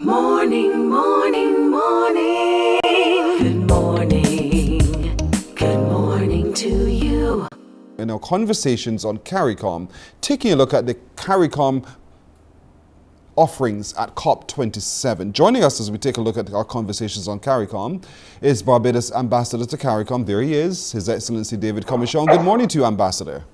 Morning, morning, morning. Good morning. Good morning to you. In our conversations on CARICOM, taking a look at the CARICOM offerings at COP27. Joining us as we take a look at our conversations on CARICOM is Barbuda's ambassador to CARICOM. There he is, His Excellency David Comissiong. Good morning to you, Ambassador.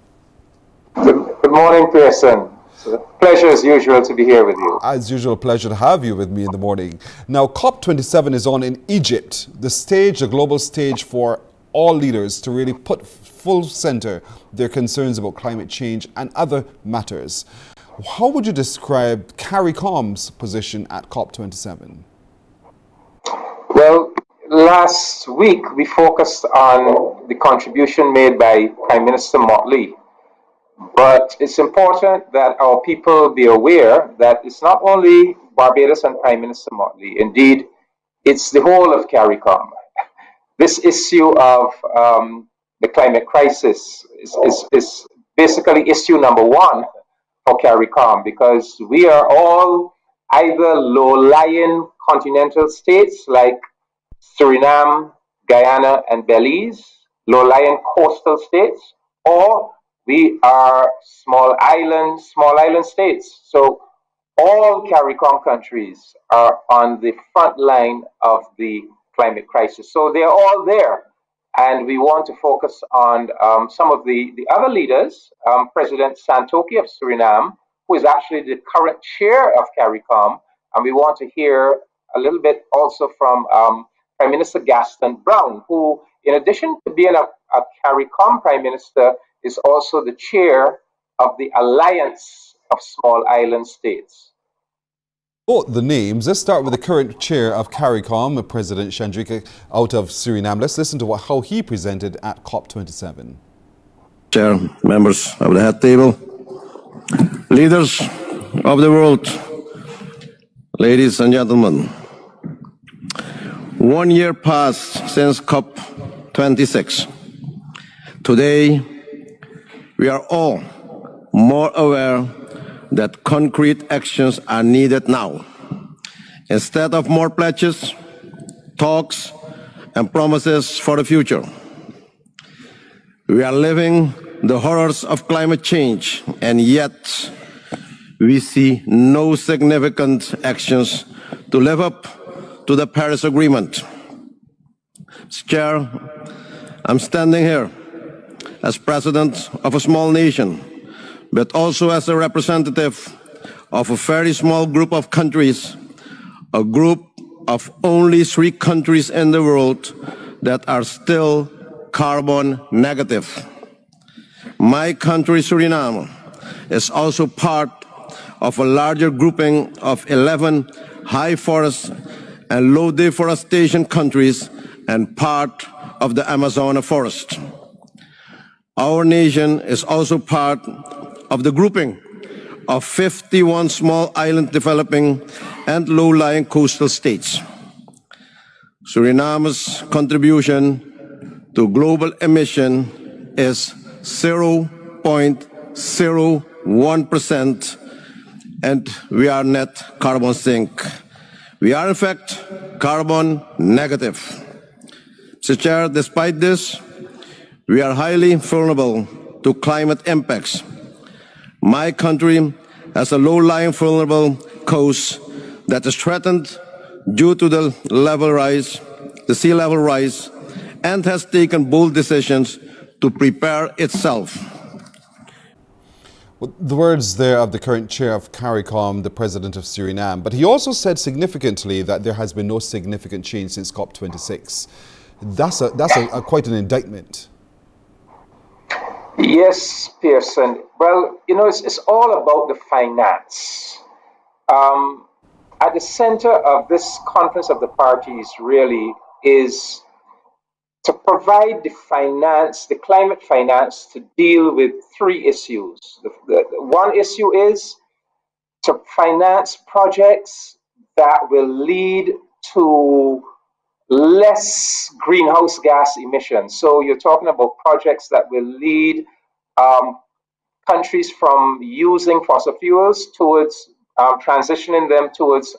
Good morning, Pearson. It's a pleasure as usual to be here with you. As usual, pleasure to have you with me in the morning. Now, COP27 is on in Egypt, the stage, the global stage for all leaders to really put full center their concerns about climate change and other matters. How would you describe CARICOM's position at COP27? Well, last week we focused on the contribution made by Prime Minister Motley. But it's important that our people be aware that it's not only Barbados and Prime Minister Motley. Indeed, it's the whole of CARICOM. This issue of the climate crisis is basically issue number one for CARICOM, because we are all either low-lying continental states like Suriname, Guyana, and Belize, low-lying coastal states, or we are small island states. So all CARICOM countries are on the front line of the climate crisis. So they're all there. And we want to focus on some of the other leaders, President Santokhi of Suriname, who is actually the current chair of CARICOM. And we want to hear a little bit also from Prime Minister Gaston, Browne, who, in addition to being a CARICOM Prime Minister, is also the chair of the Alliance of Small Island States. Both the names. Let's start with the current chair of CARICOM, President Chandrikapersad out of Suriname. Let's listen to how he presented at COP27. Chair, members of the head table, leaders of the world, ladies and gentlemen. 1 year passed since COP26. Today, we are all more aware that concrete actions are needed now. Instead of more pledges, talks, and promises for the future. We are living the horrors of climate change, and yet we see no significant actions to live up to the Paris Agreement. Mr. Chair, I'm standing here as president of a small nation, but also as a representative of a very small group of countries, a group of only 3 countries in the world that are still carbon negative. My country, Suriname, is also part of a larger grouping of 11 high forest and low deforestation countries and part of the Amazon forest. Our nation is also part of the grouping of 51 small island developing and low-lying coastal states. Suriname's contribution to global emission is 0.01%, and we are net carbon sink. We are in fact carbon negative. Mr. Chair, despite this, we are highly vulnerable to climate impacts. My country has a low-lying vulnerable coast that is threatened due to the sea level rise, and has taken bold decisions to prepare itself. Well, the words there of the current chair of CARICOM, the president of Suriname, but he also said significantly that there has been no significant change since COP26. That's quite an indictment. Yes, Pearson. Well, you know, it's all about the finance. At the center of this conference of the parties really is to provide the finance, the climate finance, to deal with 3 issues. The one issue is to finance projects that will lead to less greenhouse gas emissions. So you're talking about projects that will lead countries from using fossil fuels towards transitioning them towards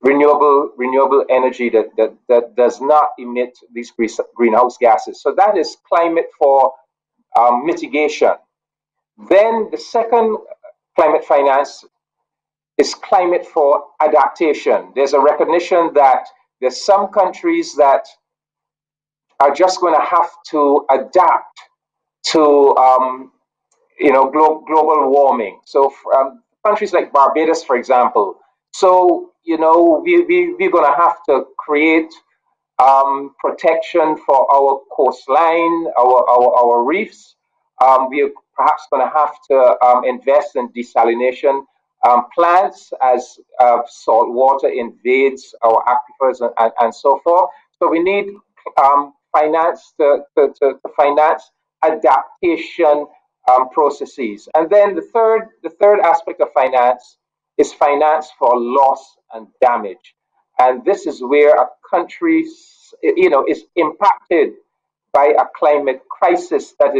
renewable energy that does not emit these greenhouse gases. So that is climate for mitigation. Then the second climate finance is climate for adaptation. There's a recognition that there's some countries that are just going to have to adapt to global warming. So countries like Barbuda, for example. So we're going to have to create protection for our coastline, our reefs. We're perhaps going to have to invest in desalination plants as salt water invades our aquifers and so forth. So we need finance to finance adaptation processes. And then the third aspect of finance is finance for loss and damage. And this is where a country, is impacted by a climate crisis that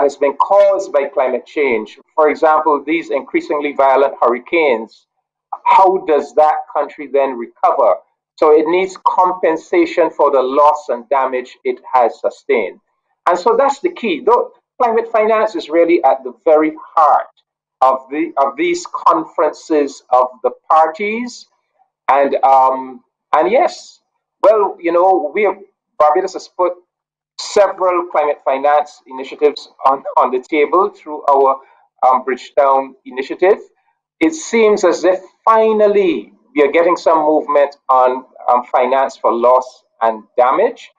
has been caused by climate change. For example, these increasingly violent hurricanes. How does that country then recover? So it needs compensation for the loss and damage it has sustained. And so that's the key. Though climate finance is really at the very heart of these conferences of the parties. And yes, well, Barbados has put several climate finance initiatives on the table through our Bridgetown initiative. It seems as if finally we are getting some movement on finance for loss and damage,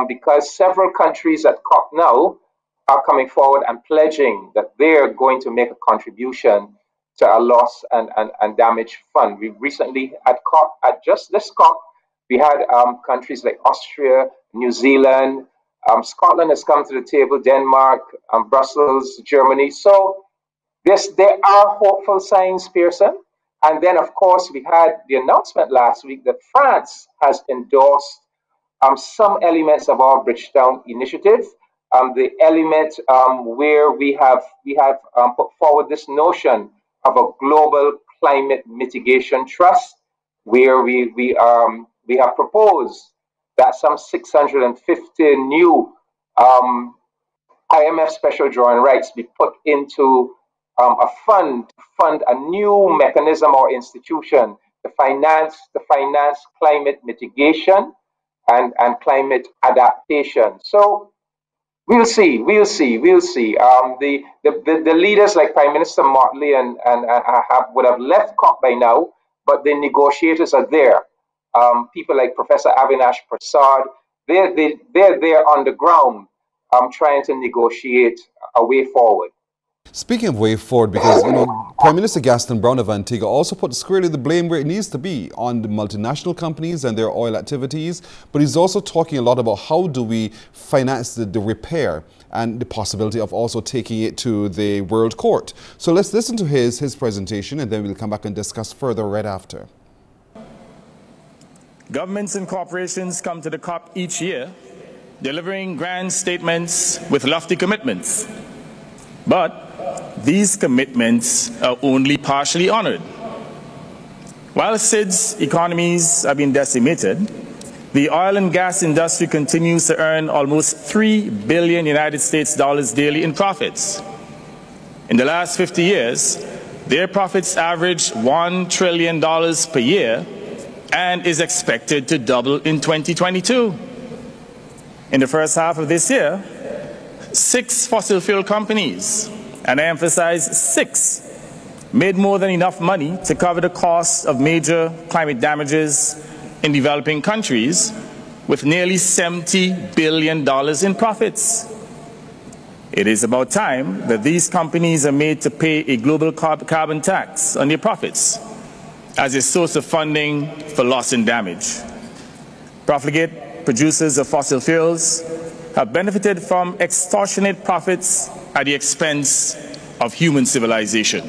because several countries at COP now are coming forward and pledging that they're going to make a contribution to a loss and damage fund. We recently at just this COP, we had countries like Austria, New Zealand, Scotland has come to the table, Denmark, Brussels, Germany. So there are hopeful signs, Pearson. And then, of course, we had the announcement last week that France has endorsed some elements of our Bridgetown initiative. The element where we have put forward this notion of a global climate mitigation trust, where we have proposed that some 650 new IMF special drawing rights be put into a fund to fund a new mechanism or institution to finance climate mitigation and climate adaptation. So we'll see. The leaders like Prime Minister Motley and would have left COP by now, but the negotiators are there. People like Professor Avinash Prasad, they're there on the ground, trying to negotiate a way forward. Speaking of way forward, because Prime Minister Gaston Browne of Antigua also put squarely the blame where it needs to be on the multinational companies and their oil activities, but he's also talking a lot about how do we finance the repair and the possibility of also taking it to the World Court. So let's listen to his presentation, and then we'll come back and discuss further right after. Governments and corporations come to the COP each year, delivering grand statements with lofty commitments. But these commitments are only partially honored. While SID's economies have been decimated, the oil and gas industry continues to earn almost $3 billion United States dollars daily in profits. In the last 50 years, their profits averaged $1 trillion per year and is expected to double in 2022. In the first half of this year, 6 fossil fuel companies, and I emphasize 6, made more than enough money to cover the costs of major climate damages in developing countries, with nearly $70 billion in profits. It is about time that these companies are made to pay a global carbon tax on their profits as a source of funding for loss and damage. Profligate producers of fossil fuels have benefited from extortionate profits at the expense of human civilization.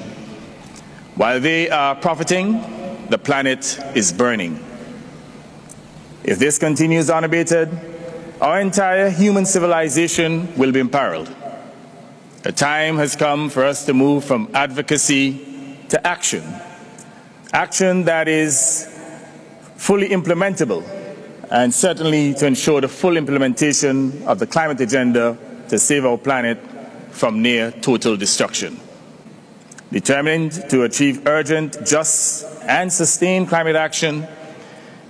While they are profiting, the planet is burning. If this continues unabated, our entire human civilization will be imperiled. The time has come for us to move from advocacy to action. Action that is fully implementable, and certainly to ensure the full implementation of the climate agenda to save our planet from near total destruction. Determined to achieve urgent, just, and sustained climate action,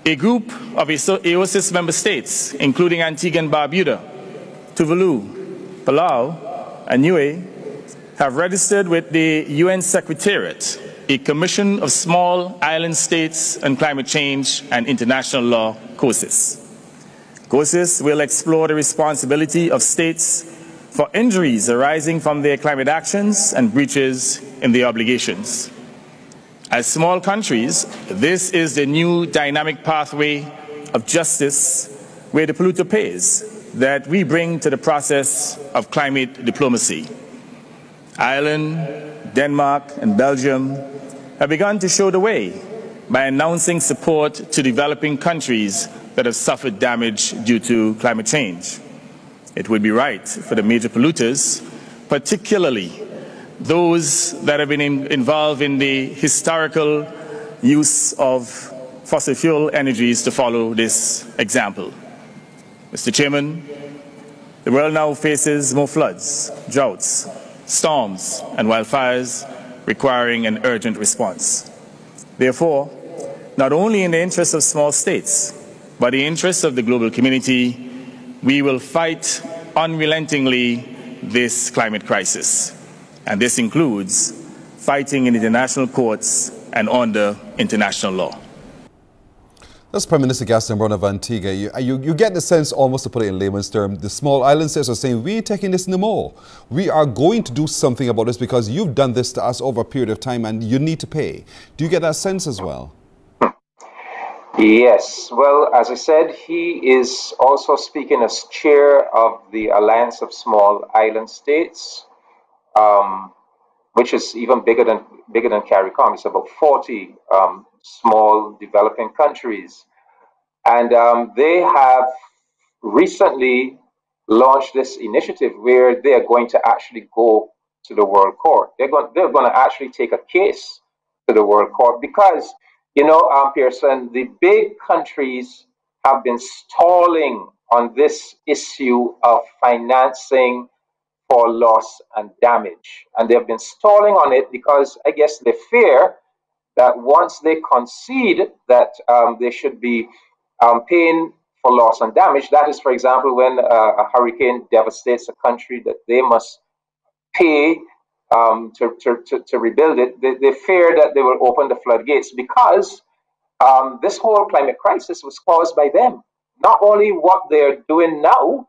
a group of AOSIS member states, including Antigua and Barbuda, Tuvalu, Palau, and Niue, have registered with the UN Secretariat a Commission of Small Island States on Climate Change and International Law, COSIS. COSIS will explore the responsibility of states for injuries arising from their climate actions and breaches in their obligations. As small countries, this is the new dynamic pathway of justice where the polluter pays that we bring to the process of climate diplomacy. Ireland, Denmark, and Belgium have begun to show the way by announcing support to developing countries that have suffered damage due to climate change. It would be right for the major polluters, particularly those that have been involved in the historical use of fossil fuel energies, to follow this example. Mr. Chairman, the world now faces more floods, droughts, storms, and wildfires requiring an urgent response. Therefore, not only in the interests of small states, but in the interests of the global community, we will fight unrelentingly this climate crisis. And this includes fighting in international courts and under international law. That's Prime Minister Gaston Browne of Antigua. You get the sense, almost to put it in layman's terms, the small island states are saying, we ain't taking this no more. We are going to do something about this because you've done this to us over a period of time and you need to pay. Do you get that sense as well? Yes. Well, as I said, he is also speaking as chair of the Alliance of Small Island States, which is even bigger than CARICOM. It's about 40 small developing countries. And they have recently launched this initiative where they are going to actually go to the World Court. They're going to actually take a case to the World Court because, you know, Pearson, the big countries have been stalling on this issue of financing for loss and damage. And they've been stalling on it because I guess they fear that once they concede that they should be paying for loss and damage, that is, for example, when a hurricane devastates a country, that they must pay to rebuild it, they fear that they will open the floodgates because this whole climate crisis was caused by them. Not only what they're doing now,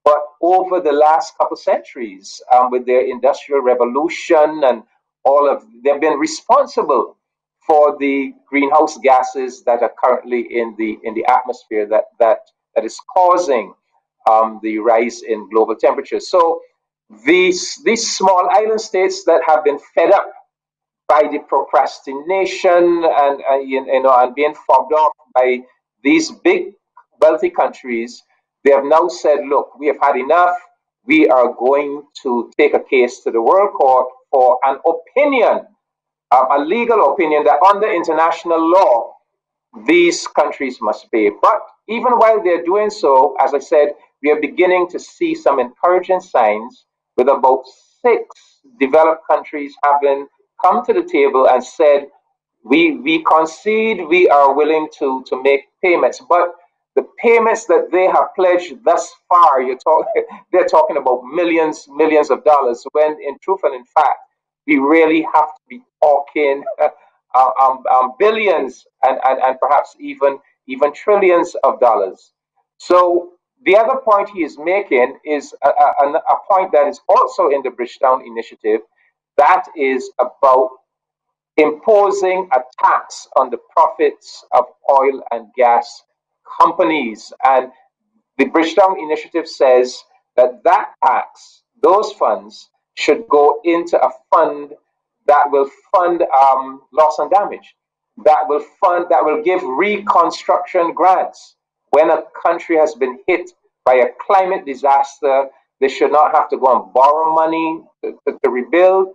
but over the last couple centuries with their industrial revolution and all of, they've been responsible for the greenhouse gases that are currently in the atmosphere that is causing the rise in global temperatures. So these small island states that have been fed up by the procrastination and being fobbed off by these big wealthy countries, they have now said, look, we have had enough. We are going to take a case to the World Court for an opinion, a legal opinion that under international law, these countries must pay. But even while they're doing so, as I said, we are beginning to see some encouraging signs with about 6 developed countries having come to the table and said, we concede, we are willing to make payments. But the payments that they have pledged thus far, they're talking about millions of dollars, when in truth and in fact, we really have to be talking billions and perhaps even trillions of dollars. So the other point he is making is a point that is also in the Bridgetown Initiative, that is about imposing a tax on the profits of oil and gas companies. And the Bridgetown Initiative says that tax, those funds, should go into a fund that will fund loss and damage, that will give reconstruction grants. When a country has been hit by a climate disaster, they should not have to go and borrow money to rebuild.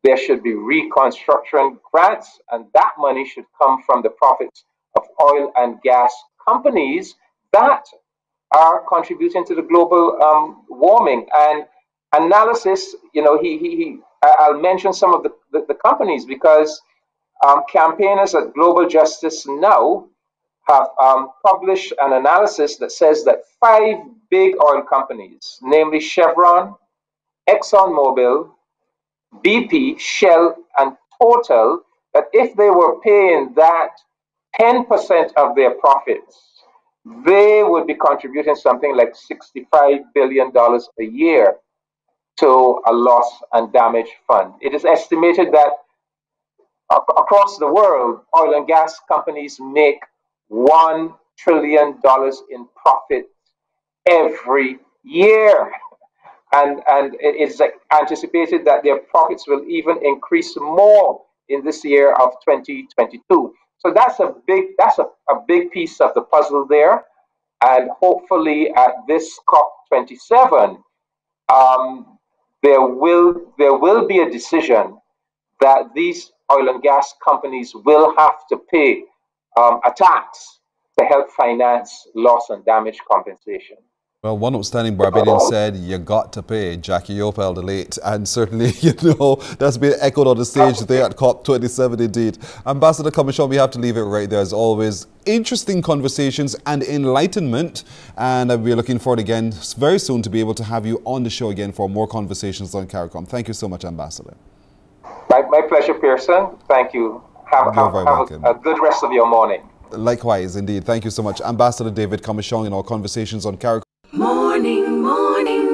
There should be reconstruction grants, and that money should come from the profits of oil and gas companies that are contributing to the global warming. And analysis, I'll mention some of the companies because campaigners at Global Justice Now have published an analysis that says that 5 big oil companies, namely Chevron, ExxonMobil, BP, Shell, and Total, that if they were paying that 10% of their profits, they would be contributing something like $65 billion a year to a loss and damage fund. It is estimated that across the world, oil and gas companies make $1 trillion in profit every year. And it is anticipated that their profits will even increase more in this year of 2022. So that's a big piece of the puzzle there. And hopefully at this COP27, there will be a decision that these oil and gas companies will have to pay a tax to help finance loss and damage compensation. Well, one outstanding Barbadian said, you got to pay, Jackie Opel the late. And certainly, that's been echoed on the stage there at COP27 indeed. Ambassador Comissiong, we have to leave it right there as always. Interesting conversations and enlightenment. And we're looking forward again very soon to be able to have you on the show again for more conversations on CARICOM. Thank you so much, Ambassador. My pleasure, Pearson. Thank you. Have a good rest of your morning. Likewise, indeed. Thank you so much. Ambassador David Comissiong in our conversations on CARICOM. Morning, morning.